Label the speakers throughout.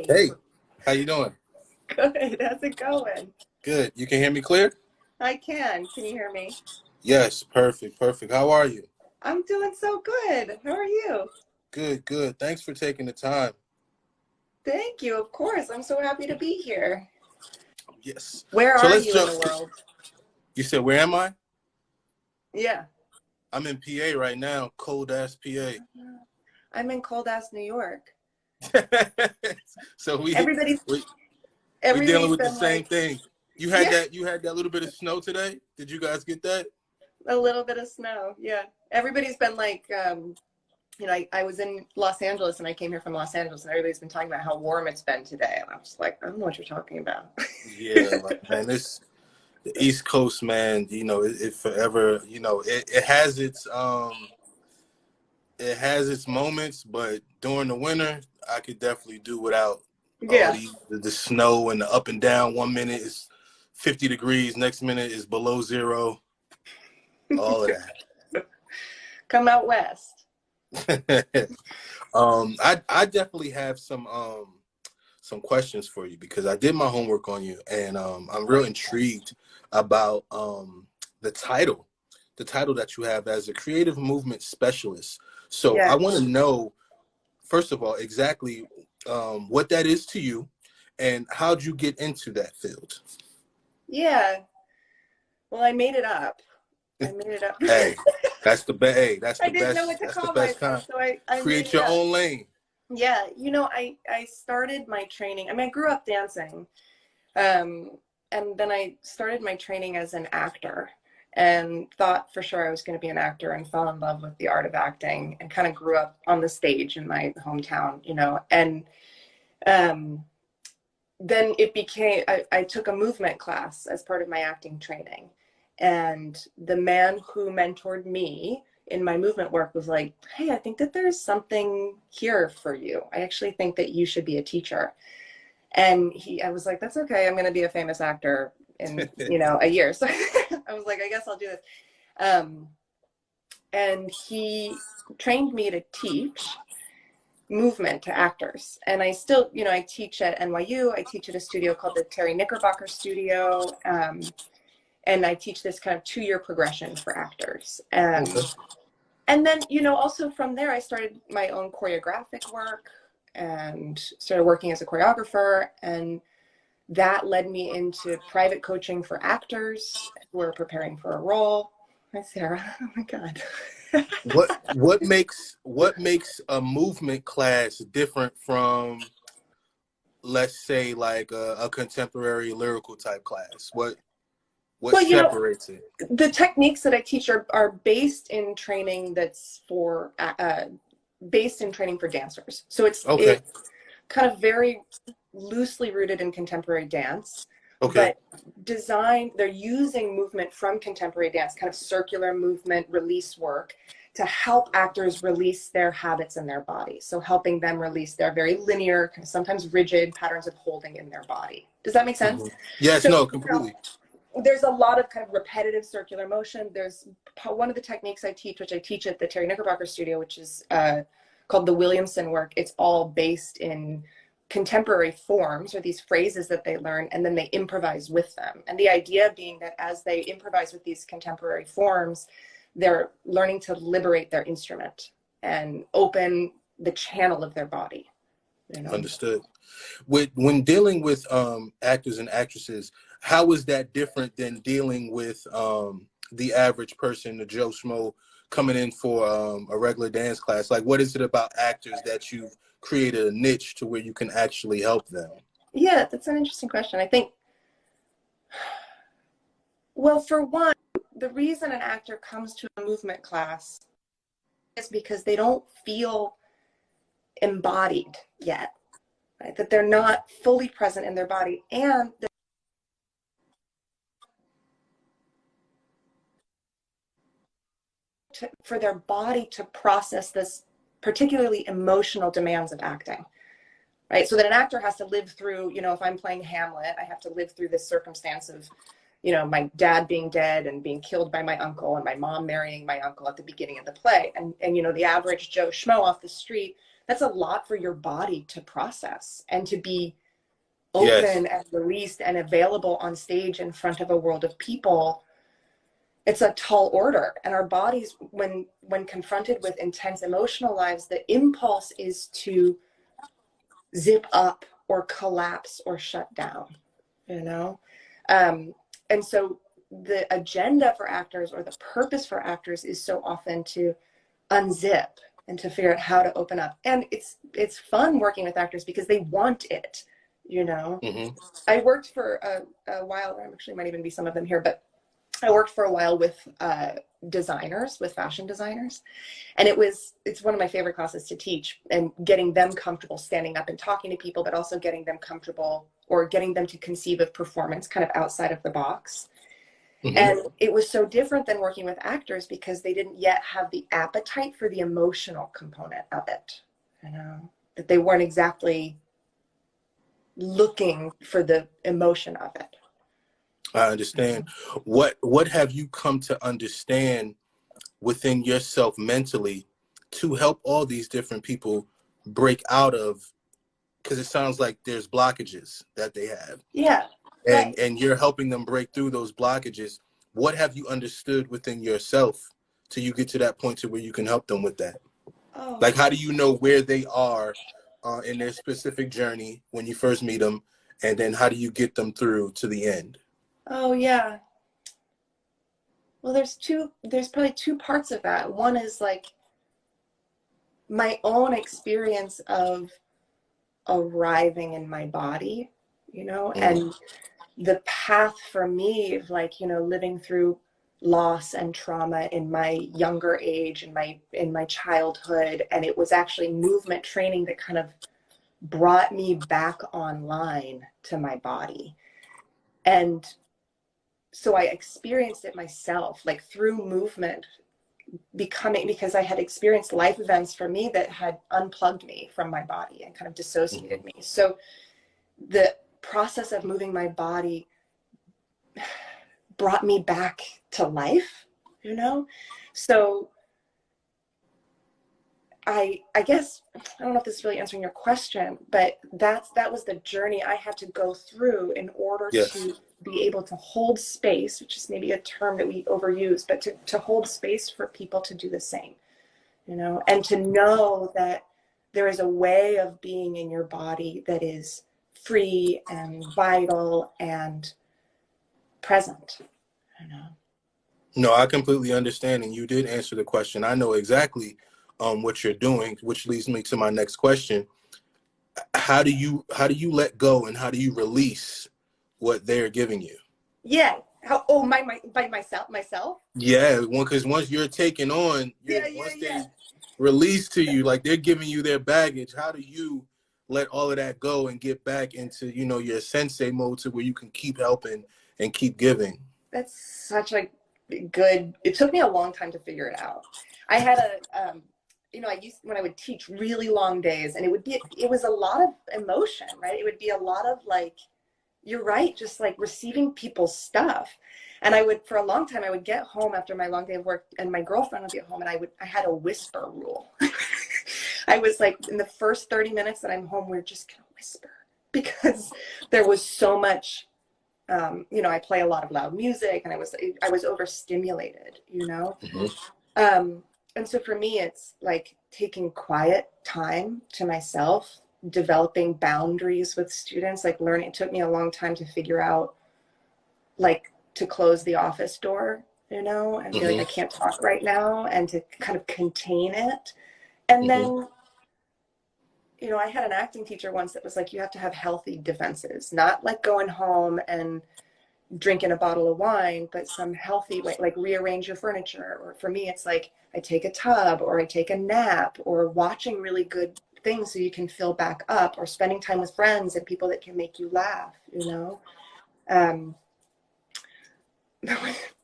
Speaker 1: Hey, how you doing?
Speaker 2: Good. How's it going?
Speaker 1: Good. You can hear me clear?
Speaker 2: I can. Can you hear me?
Speaker 1: Yes, perfect, perfect. How are you?
Speaker 2: I'm doing so good. How are you?
Speaker 1: Good, good. Thanks for taking the time.
Speaker 2: Thank you. Of course. I'm so happy to be here.
Speaker 1: Yes.
Speaker 2: Where
Speaker 1: So
Speaker 2: are
Speaker 1: let's
Speaker 2: you in
Speaker 1: jump.
Speaker 2: the world?
Speaker 1: You said, where am I?
Speaker 2: Yeah.
Speaker 1: I'm in PA right now, cold ass PA.
Speaker 2: I'm in cold ass New York.
Speaker 1: So
Speaker 2: Everybody's
Speaker 1: we we dealing
Speaker 2: everybody's
Speaker 1: with the
Speaker 2: been
Speaker 1: same
Speaker 2: like,
Speaker 1: thing.
Speaker 2: yeah,
Speaker 1: You had that little bit of snow today? Did you guys get that?
Speaker 2: a little bit of snow. Yeah. Everybody's been like, I was in Los Angeles and I came here from Los Angeles and everybody's been talking about how warm it's been today. And I'm just like, I don't know what you're talking about.
Speaker 1: Yeah, like, man, this the East Coast, man, it forever, it has its moments, but during the winter, I could definitely do without all
Speaker 2: Yeah.
Speaker 1: the snow and the up and down. 1 minute is 50 degrees, next minute is below zero, all of
Speaker 2: Come out west.
Speaker 1: that. I definitely have some questions for you because I did my homework on you, and I'm real intrigued about the title, the title that you have as a creative movement specialist. So I
Speaker 2: Yeah.
Speaker 1: want to know, first of all, exactly what that is to you, and how'd you get into that field?
Speaker 2: Yeah. Well, I made it up. I made it up.
Speaker 1: Hey, that's the best. Hey, that's
Speaker 2: I
Speaker 1: the
Speaker 2: didn't know what
Speaker 1: best.
Speaker 2: to
Speaker 1: That's the
Speaker 2: call
Speaker 1: best
Speaker 2: myself,
Speaker 1: kind.
Speaker 2: so I made
Speaker 1: Create
Speaker 2: it
Speaker 1: your
Speaker 2: up.
Speaker 1: own lane.
Speaker 2: Yeah, I started my training. I mean, I grew up dancing, um, and then I started my training as an actor, and thought for sure I was going to be an actor, and fell in love with the art of acting, and kind of grew up on the stage in my hometown, and um, then it became I took a movement class as part of my acting training, and the man who mentored me in my movement work was like, hey, I think that there's something here for you. I actually think that you should be a teacher. And I was like, that's okay, I'm going to be a famous actor in a year. So I was like, I guess I'll do this. And he trained me to teach movement to actors. And I still, I teach at NYU. I teach at a studio called the Terry Knickerbocker Studio. And I teach this kind of 2-year progression for actors.
Speaker 1: Okay.
Speaker 2: And then, also from there, I started my own choreographic work and started working as a choreographer. And that led me into private coaching for actors who are preparing for a role. Hi, Sarah. Oh my God.
Speaker 1: What makes a movement class different from, let's say, like a contemporary lyrical type class? What
Speaker 2: Well,
Speaker 1: separates it?
Speaker 2: the techniques that I teach are based in training that's based in training for dancers. So it's
Speaker 1: Okay.
Speaker 2: kind of very loosely rooted in contemporary dance,
Speaker 1: Okay.
Speaker 2: but they're using movement from contemporary dance, kind of circular movement release work, to help actors release their habits in their body. So helping them release their very linear, kind of sometimes rigid patterns of holding in their body. Does that make sense?
Speaker 1: Yes,
Speaker 2: So,
Speaker 1: no, completely.
Speaker 2: there's a lot of kind of repetitive circular motion. There's one of the techniques I teach, which I teach at the Terry Knickerbocker Studio, which is called the Williamson work. It's all based in contemporary forms, or these phrases that they learn, and then they improvise with them. And the idea being that as they improvise with these contemporary forms, they're learning to liberate their instrument and open the channel of their body.
Speaker 1: Understood. When dealing with actors and actresses, how is that different than dealing with the average person, the Joe Schmo, coming in for a regular dance class? Like, what is it about actors that you've created a niche to where you can actually help them?
Speaker 2: Yeah, that's an interesting question. I think, well, for one, the reason an actor comes to a movement class is because they don't feel embodied yet, right? That they're not fully present in their body, and for their body to process this particularly emotional demands of acting, right? So that an actor has to live through, if I'm playing Hamlet, I have to live through this circumstance of, my dad being dead and being killed by my uncle, and my mom marrying my uncle at the beginning of the play. And the average Joe Schmo off the street that's a lot for your body to process and to be
Speaker 1: Yes.
Speaker 2: open and released and available on stage in front of a world of people. It's a tall order. And our bodies, when confronted with intense emotional lives, the impulse is to zip up or collapse or shut down, you know? And so the agenda for actors, or the purpose for actors, is so often to unzip and to figure out how to open up. And it's fun working with actors because they want it, you know?
Speaker 1: Mm-hmm.
Speaker 2: I worked for a while, actually might even be some of them here, but I worked for a while with designers, with fashion designers. And it's one of my favorite classes to teach, and getting them comfortable standing up and talking to people, but also getting them comfortable, or getting them to conceive of performance kind of outside of the box.
Speaker 1: Mm-hmm.
Speaker 2: And it was so different than working with actors because they didn't yet have the appetite for the emotional component of it, you know, that they weren't exactly looking for the emotion of it.
Speaker 1: I understand. What have you come to understand within yourself mentally to help all these different people break out of, because it sounds like there's blockages that they have.
Speaker 2: Yeah.
Speaker 1: And
Speaker 2: Right.
Speaker 1: and you're helping them break through those blockages. What have you understood within yourself till you get to that point to where you can help them with that?
Speaker 2: Oh.
Speaker 1: Like, how do you know where they are in their specific journey when you first meet them, and then how do you get them through to the end?
Speaker 2: Oh, yeah. Well, there's probably two parts of that. One is like my own experience of arriving in my body, you know, and the path for me of, like, you know, living through loss and trauma in my younger age, in my childhood. And it was actually movement training that kind of brought me back online to my body. And so I experienced it myself, like through movement, because I had experienced life events for me that had unplugged me from my body and kind of dissociated me. So the process of moving my body brought me back to life, you know? So I guess, I don't know if this is really answering your question, but that was the journey I had to go through in order
Speaker 1: Yes.
Speaker 2: to be able to hold space, which is maybe a term that we overuse, but to hold space for people to do the same, you know, and to know that there is a way of being in your body that is free and vital and present, you know.
Speaker 1: No, I completely understand, and you did answer the question. I know exactly what you're doing, which leads me to my next question. How do you let go, and how do you release what they're giving you?
Speaker 2: Yeah. How? Oh, my by myself.
Speaker 1: Yeah, because once you're taking on,
Speaker 2: Yeah,
Speaker 1: once
Speaker 2: yeah.
Speaker 1: they release to you, like they're giving you their baggage. How do you let all of that go and get back into, your sensei mode, to where you can keep helping and keep giving?
Speaker 2: That's such a good. It took me a long time to figure it out. I had I used, when I would teach, really long days, and it was a lot of emotion, right? It would be a lot of, like, you're right, just like receiving people's stuff. And for a long time, I would get home after my long day of work, and my girlfriend would be at home, and I had a whisper rule. I was like, in the first 30 minutes that I'm home, we're just gonna whisper, because there was so much. I play a lot of loud music, and I was overstimulated, you know?
Speaker 1: Mm-hmm.
Speaker 2: And so for me, it's like taking quiet time to myself, developing boundaries with students, like learning. It took me a long time to figure out, like, to close the office door, you know, and be like, I
Speaker 1: Mm-hmm.
Speaker 2: can't talk right now, and to kind of contain it. And
Speaker 1: Mm-hmm.
Speaker 2: then, I had an acting teacher once that was like, you have to have healthy defenses, not like going home and drinking a bottle of wine, but some healthy way, like rearrange your furniture. Or for me, it's like I take a tub, or I take a nap, or watching really good things so you can fill back up, or spending time with friends and people that can make you laugh, you know?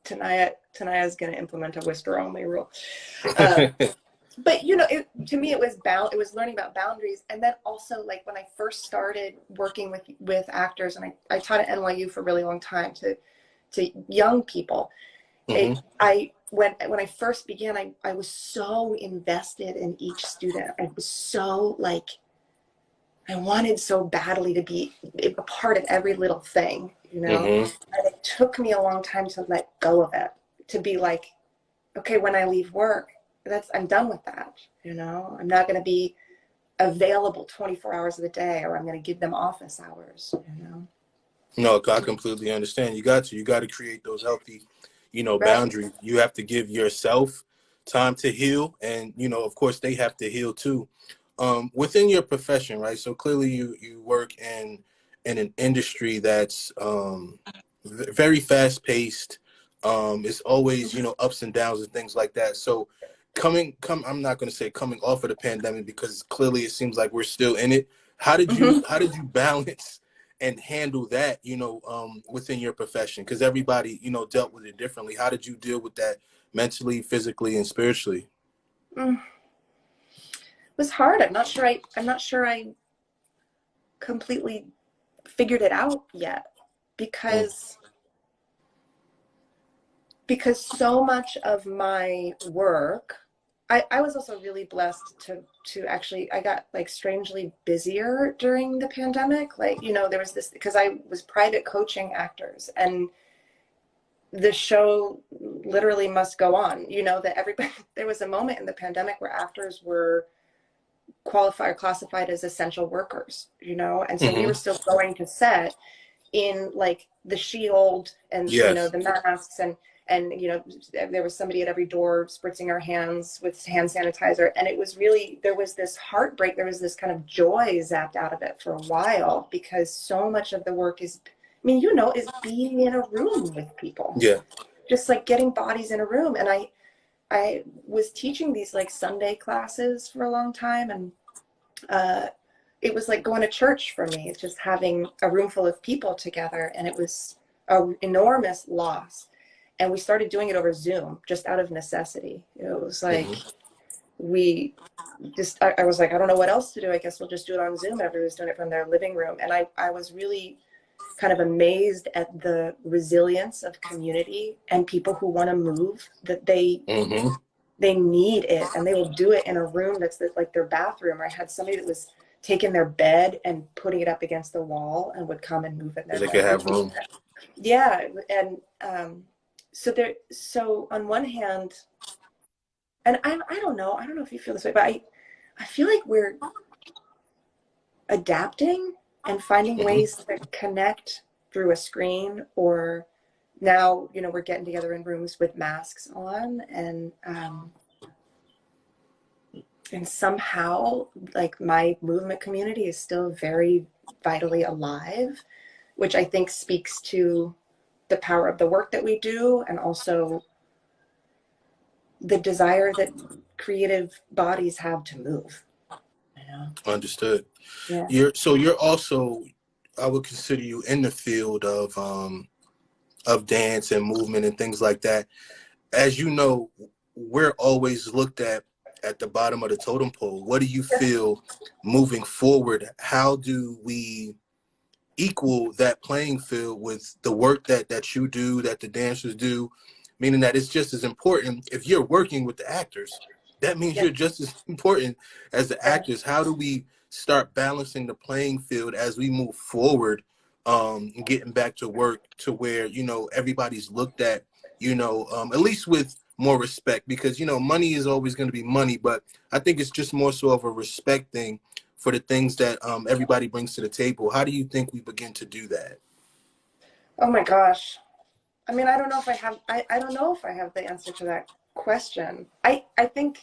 Speaker 2: Tanaya's going to implement a whisper only rule. But to me, it was learning about boundaries. And then also, like, when I first started working with actors, and I taught at NYU for a really long time to young people,
Speaker 1: Mm-hmm.
Speaker 2: I when I first began, I was so invested in each student. I was so like, I wanted so badly to be a part of every little thing, you know?
Speaker 1: Mm-hmm.
Speaker 2: And it took me a long time to let go of it, to be like, okay, when I leave work, I'm done with that, you know? I'm not going to be available 24 hours of the day, or I'm going to give them office hours, you know?
Speaker 1: No, I completely understand. You got to create those healthy,
Speaker 2: Right.
Speaker 1: boundaries. You have to give yourself time to heal, and of course, they have to heal too. Within your profession, right? So clearly, you work in an industry that's very fast paced. It's always ups and downs and things like that. So I'm not going to say coming off of the pandemic, because clearly it seems like we're still in it.
Speaker 2: Mm-hmm.
Speaker 1: How did you balance and handle that, within your profession? Because everybody, dealt with it differently. How did you deal with that mentally, physically, and spiritually?
Speaker 2: Mm. It was hard. I'm not sure I completely figured it out yet,
Speaker 1: Mm.
Speaker 2: because so much of my work, I was also really blessed to actually, I got like strangely busier during the pandemic. Like, there was this, because I was private coaching actors, and the show literally must go on, that everybody, there was a moment in the pandemic where actors were classified as essential workers, and so we
Speaker 1: Mm-hmm.
Speaker 2: were still going to set in like the shield and
Speaker 1: Yes.
Speaker 2: the masks, and there was somebody at every door spritzing our hands with hand sanitizer, and it was really, there was this heartbreak, there was this kind of joy zapped out of it for a while, because so much of the work is, is being in a room with people,
Speaker 1: Yeah.
Speaker 2: just like getting bodies in a room. And I was teaching these like Sunday classes for a long time, and it was like going to church for me. It's just having a room full of people together, and it was an enormous loss. And we started doing it over Zoom just out of necessity. It was like,
Speaker 1: Mm-hmm.
Speaker 2: I was like, I don't know what else to do. I guess we'll just do it on Zoom. Everybody was doing it from their living room. And I was really kind of amazed at the resilience of community and people who want to move, that
Speaker 1: Mm-hmm.
Speaker 2: they need it, and they will do it in a room that's like their bathroom. Or I had somebody that was taking their bed and putting it up against the wall and would come and move in their
Speaker 1: They could
Speaker 2: bedroom.
Speaker 1: have room.
Speaker 2: Yeah. And so on one hand, and I don't know if you feel this way, but I feel like we're adapting and finding
Speaker 1: Mm-hmm.
Speaker 2: ways to connect through a screen, or now, we're getting together in rooms with masks on, and somehow like my movement community is still very vitally alive, which I think speaks to the power of the work that we do, and also the desire that creative bodies have to move, you know?
Speaker 1: Understood.
Speaker 2: Yeah.
Speaker 1: You're also, I would consider you in the field of dance and movement and things like that. As you know, we're always looked at the bottom of the totem pole. What do you feel moving forward? How do we equal that playing field with the work that you do, that the dancers do? Meaning that it's just as important. If you're working with the actors, that means
Speaker 2: Yeah.
Speaker 1: you're just as important as the
Speaker 2: Yeah.
Speaker 1: actors. How do we start balancing the playing field as we move forward, and getting back to work to where everybody's looked at, at least with more respect? Because money is always going to be money, but I think it's just more so of a respect thing for the things that everybody brings to the table. How do you think we begin to do that?
Speaker 2: Oh my gosh. I don't know if I don't know if I have the answer to that question. I think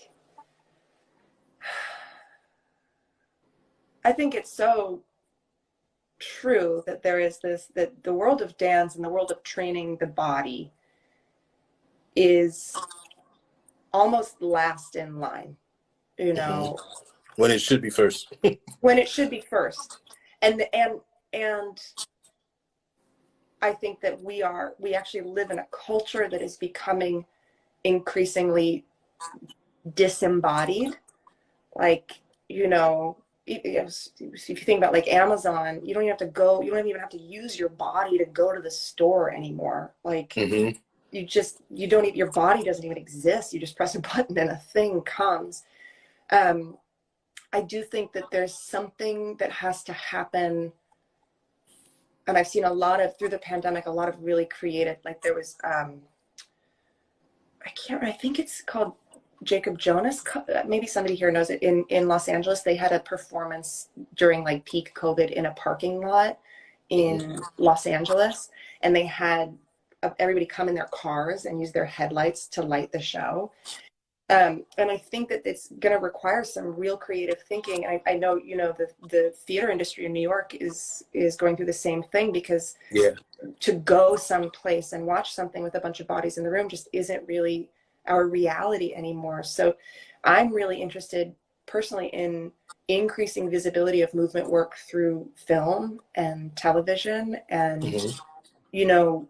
Speaker 2: it's so true that there is that the world of dance and the world of training the body is almost last in line, you
Speaker 1: Hmm.
Speaker 2: know,
Speaker 1: When it should be first.
Speaker 2: when it should be first. And I think that we actually live in a culture that is becoming increasingly disembodied. Like, if you think about like Amazon, you don't even have to use your body to go to the store anymore. Like,
Speaker 1: Hmm.
Speaker 2: you don't even, your body doesn't even exist. You just press a button and a thing comes. I do think that there's something that has to happen. And I've seen a lot of, through the pandemic, a lot of really creative, like there was, I think it's called Jacob Jonas. Maybe somebody here knows it. In Los Angeles, they had a performance during like peak COVID in a parking lot in Los Angeles. And they had everybody come in their cars and use their headlights to light the show. And I think that it's going to require some real creative thinking. I know, you know, the theater industry in New York is going through the same thing, because to go someplace and watch something with a bunch of bodies in the room just isn't really our reality anymore. So I'm really interested personally in increasing visibility of movement work through film and television. And, you know,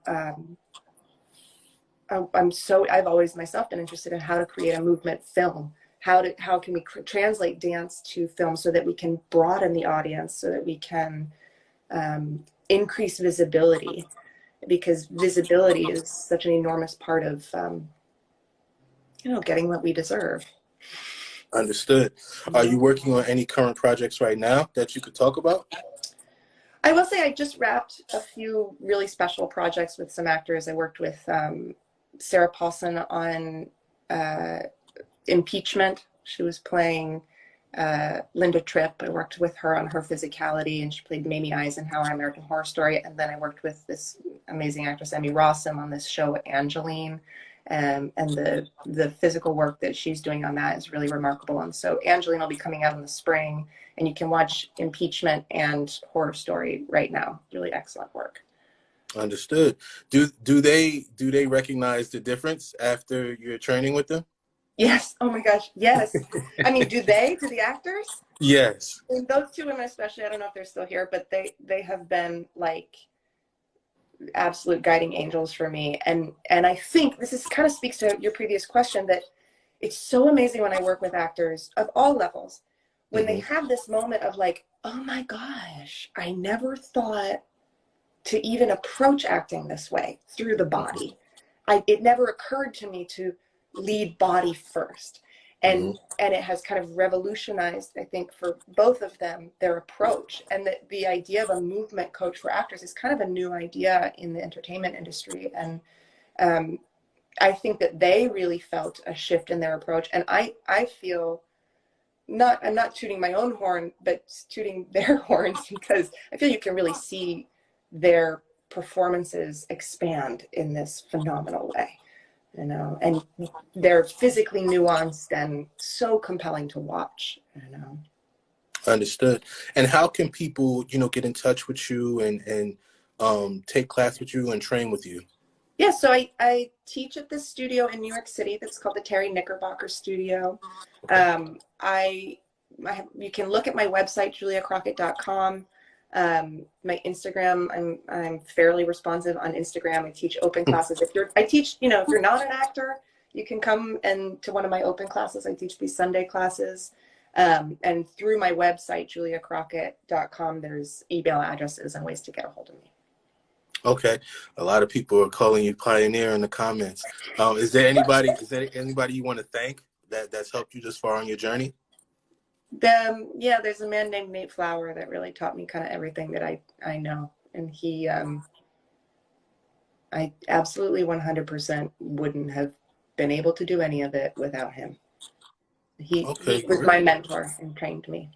Speaker 2: I've always myself been interested in how to create a movement film. How can we translate dance to film so that we can broaden the audience, so that we can increase visibility, because visibility is such an enormous part of, you know, getting what we deserve.
Speaker 1: Understood. Are you working on any current projects right now that you could talk about?
Speaker 2: I will say I just wrapped a few really special projects with some actors. I worked with Sarah Paulson on Impeachment. She was playing Linda Tripp. I worked with her on her physicality, and she played Mamie Eisenhower in American Horror Story. And then I worked with this amazing actress, Emmy Rossum, on this show, Angeline. And the physical work that she's doing on that is really remarkable. And so Angeline will be coming out in the spring, and you can watch Impeachment and Horror Story right now. Really excellent work.
Speaker 1: Understood. Do they recognize the difference after your training with them?
Speaker 2: Yes. Oh my gosh. Yes. I mean, do the actors?
Speaker 1: Yes.
Speaker 2: I mean, those two women especially, I don't know if they're still here, but they have been like absolute guiding angels for me. And I think this is kind of speaks to your previous question, that it's so amazing when I work with actors of all levels, when they have this moment of like, oh my gosh, I never thought to even approach acting this way through the body. It never occurred to me to lead body first. And it has kind of revolutionized, I think, for both of them, their approach. And the idea of a movement coach for actors is kind of a new idea in the entertainment industry. And I think that they really felt a shift in their approach. And I feel, I'm not tooting my own horn, but tooting their horns, because I feel you can really see their performances expand in this phenomenal way. You know, and they're physically nuanced and so compelling to watch, you know.
Speaker 1: Understood. And how can people, you know, get in touch with you and take class with you and train with you?
Speaker 2: Yeah, so I teach at this studio in New York City that's called the Terry Knickerbocker Studio. You can look at my website, juliacrocket.com. My Instagram, I'm fairly responsive on Instagram. I teach open classes. If you're not an actor, you can come to one of my open classes. I teach these Sunday classes. And through my website, juliacrocket.com, there's email addresses and ways to get a hold of me.
Speaker 1: Okay. A lot of people are calling you pioneer in the comments. Is there anybody you want to thank that's helped you this far on your journey?
Speaker 2: There's a man named Nate Flower that really taught me kind of everything that I know. And he, I absolutely 100% wouldn't have been able to do any of it without him. He was my mentor and trained me.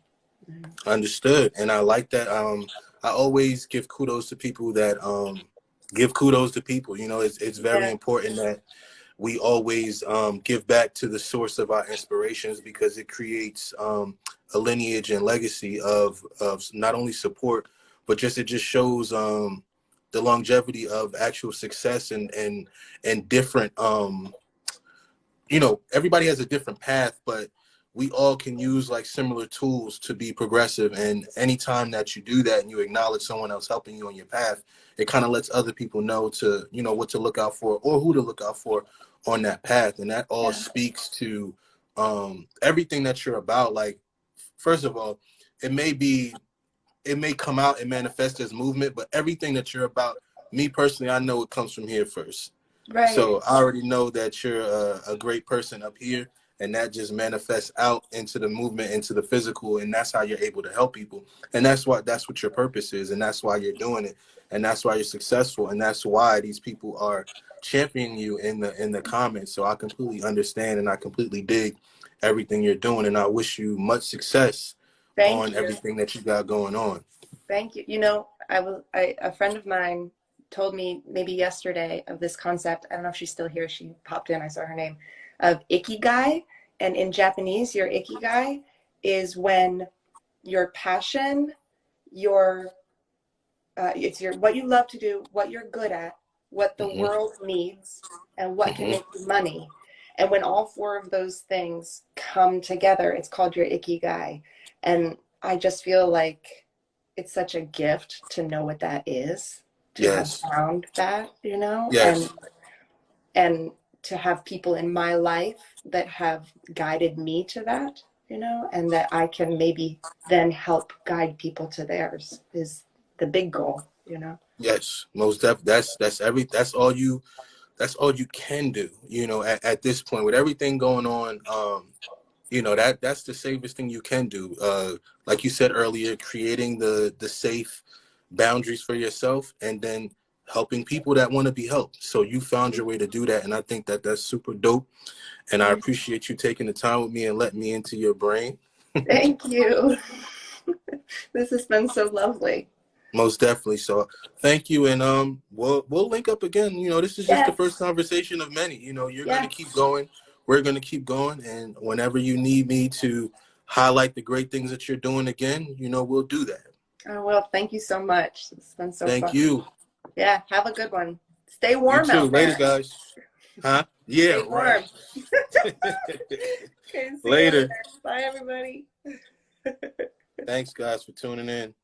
Speaker 1: Understood. And I like that. I always give kudos to people that give kudos to people. You know, it's very important that we always give back to the source of our inspirations, because it creates a lineage and legacy of not only support, but it just shows the longevity of actual success and different, you know, everybody has a different path, but we all can use like similar tools to be progressive. And anytime that you do that and you acknowledge someone else helping you on your path, it kind of lets other people know to, you know, what to look out for or who to look out for on that path. And that all speaks to everything that you're about. Like, first of all, it may come out and manifest as movement, but everything that you're about, me personally, I know it comes from here first.
Speaker 2: Right.
Speaker 1: So I already know that you're a great person up here, and that just manifests out into the movement, into the physical, and that's how you're able to help people. And that's what your purpose is, and that's why you're doing it, and that's why you're successful, and that's why these people are championing you in the comments. So I completely understand, and I completely dig everything you're doing, and I wish you much success
Speaker 2: Thank
Speaker 1: on
Speaker 2: you.
Speaker 1: everything that you got going on.
Speaker 2: Thank you. You know, a friend of mine told me maybe yesterday of this concept. I don't know if she's still here. She popped in. I saw her name of ikigai. And in Japanese, your ikigai is when your passion, your it's your what you love to do, what you're good at, what the
Speaker 1: Hmm.
Speaker 2: world needs, and what can
Speaker 1: Hmm.
Speaker 2: make you money. And when all four of those things come together, it's called your ikigai. And I just feel like it's such a gift to know what that is, to have
Speaker 1: Yes.
Speaker 2: found that, you know,
Speaker 1: Yes.
Speaker 2: and to have people in my life that have guided me to that, you know, and that I can maybe then help guide people to theirs is the big goal, you know.
Speaker 1: Yes. Most that's all you can do, you know, at this point with everything going on. You know, that's the safest thing you can do. Like you said earlier, creating the safe boundaries for yourself, and then helping people that want to be helped. So you found your way to do that, and I think that that's super dope. And I appreciate you taking the time with me and letting me into your brain.
Speaker 2: Thank you. This has been so lovely.
Speaker 1: Most definitely. So thank you, and we'll link up again. You know, this is just the
Speaker 2: Yes,
Speaker 1: first conversation of many. You know, you're gonna
Speaker 2: yes.
Speaker 1: keep going. We're gonna keep going, and whenever you need me to highlight the great things that you're doing again, you know, we'll do that.
Speaker 2: Oh, well, thank you so much. It's been so
Speaker 1: Thank
Speaker 2: fun.
Speaker 1: you.
Speaker 2: Yeah, have a good one. Stay
Speaker 1: You
Speaker 2: warm
Speaker 1: too.
Speaker 2: out
Speaker 1: Later,
Speaker 2: there.
Speaker 1: guys. Huh? Yeah,
Speaker 2: Stay
Speaker 1: right.
Speaker 2: warm. Okay, see you later.
Speaker 1: Later.
Speaker 2: Bye, everybody.
Speaker 1: Thanks, guys, for tuning in.